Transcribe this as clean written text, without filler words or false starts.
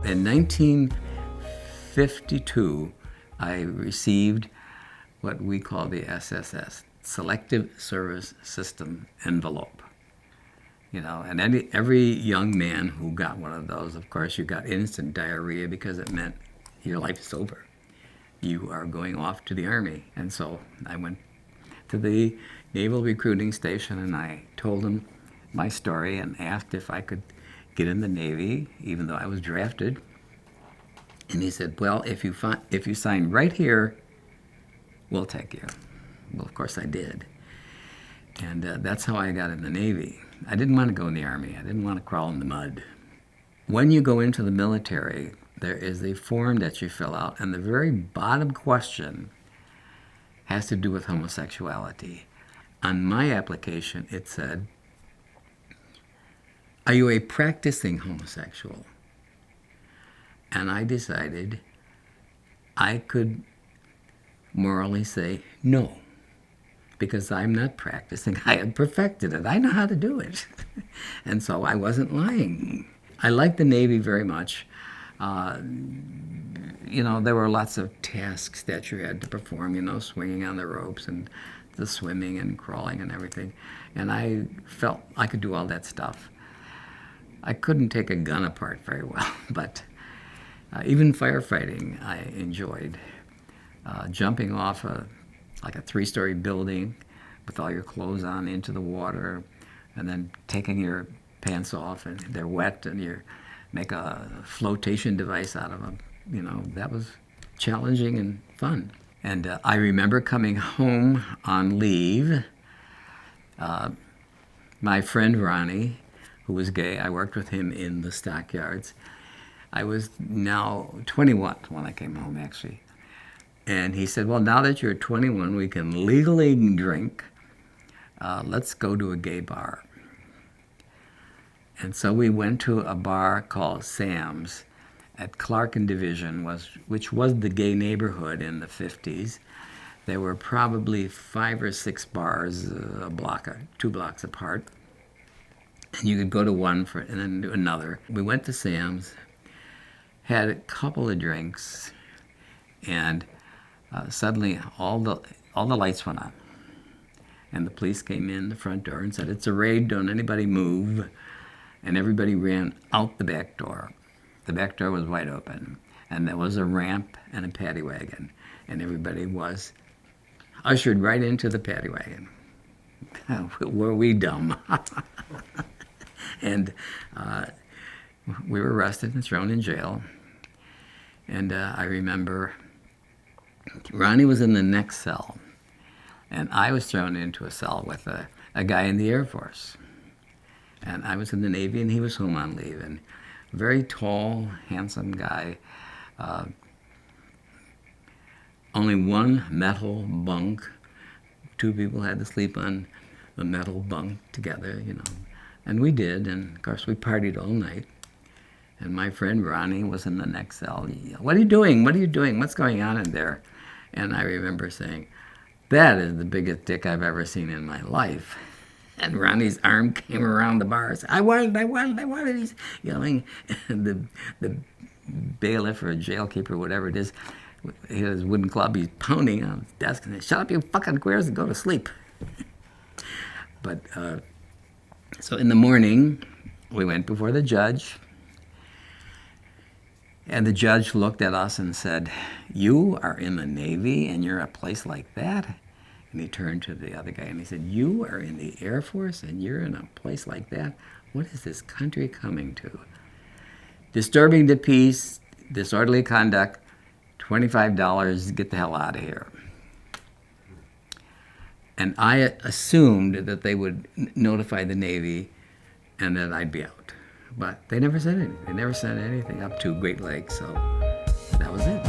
In 1952, I received what we call the SSS, Selective Service System Envelope. You know, and every young man who got one of those, of course, you got instant diarrhea because it meant your life is over. You are going off to the Army. And so I went to the Naval Recruiting Station and I told them my story and asked if I could get in the Navy, even though I was drafted. And he said, well, if you sign right here, we'll take you. Well, of course I did. And that's how I got in the Navy. I didn't want to go in the Army. I didn't want to crawl in the mud. When you go into the military, there is a form that you fill out, and the very bottom question has to do with homosexuality. On my application, it said, are you a practicing homosexual? And I decided I could morally say no, because I'm not practicing. I have perfected it. I know how to do it. And so I wasn't lying. I liked the Navy very much. You know, there were lots of tasks that you had to perform, you know, swinging on the ropes and the swimming and crawling and everything. And I felt I could do all that stuff. I couldn't take a gun apart very well, but even firefighting I enjoyed. Jumping off like a 3-story building with all your clothes on into the water, and then taking your pants off and they're wet and you make a flotation device out of them. You know, that was challenging and fun. And I remember coming home on leave. My friend Ronnie, who was gay, I worked with him in the stockyards. I was now 21 when I came home, actually. And he said, well, now that you're 21, we can legally drink. Let's go to a gay bar. And so we went to a bar called Sam's at Clark and Division, which was the gay neighborhood in the 50s. There were probably 5 or 6 bars, 2 blocks apart. And you could go to one and then do another. We went to Sam's, had a couple of drinks, and suddenly all the lights went on. And the police came in the front door and said, it's a raid, don't anybody move. And everybody ran out the back door. The back door was wide open. And there was a ramp and a paddy wagon. And everybody was ushered right into the paddy wagon. Were we dumb? And we were arrested and thrown in jail. And I remember Ronnie was in the next cell. And I was thrown into a cell with a guy in the Air Force. And I was in the Navy, and he was home on leave. And a very tall, handsome guy. Only one metal bunk. 2 people had to sleep on the metal bunk together, you know. And we did, and of course we partied all night. And my friend Ronnie was in the next cell. What are you doing? What are you doing? What's going on in there? And I remember saying, that is the biggest dick I've ever seen in my life. And Ronnie's arm came around the bars. I want it. He's yelling. And the bailiff or jailkeeper, whatever it is, he had his wooden club. He's pounding on his desk and said, shut up, you fucking queers, and go to sleep. But so in the morning, we went before the judge. And the judge looked at us and said, you are in the Navy and you're a place like that? And he turned to the other guy and he said, you are in the Air Force and you're in a place like that? What is this country coming to? Disturbing the peace, disorderly conduct, $25, get the hell out of here. And I assumed that they would notify the Navy and that I'd be out. But they never said anything. They never sent anything up to Great Lakes, so that was it.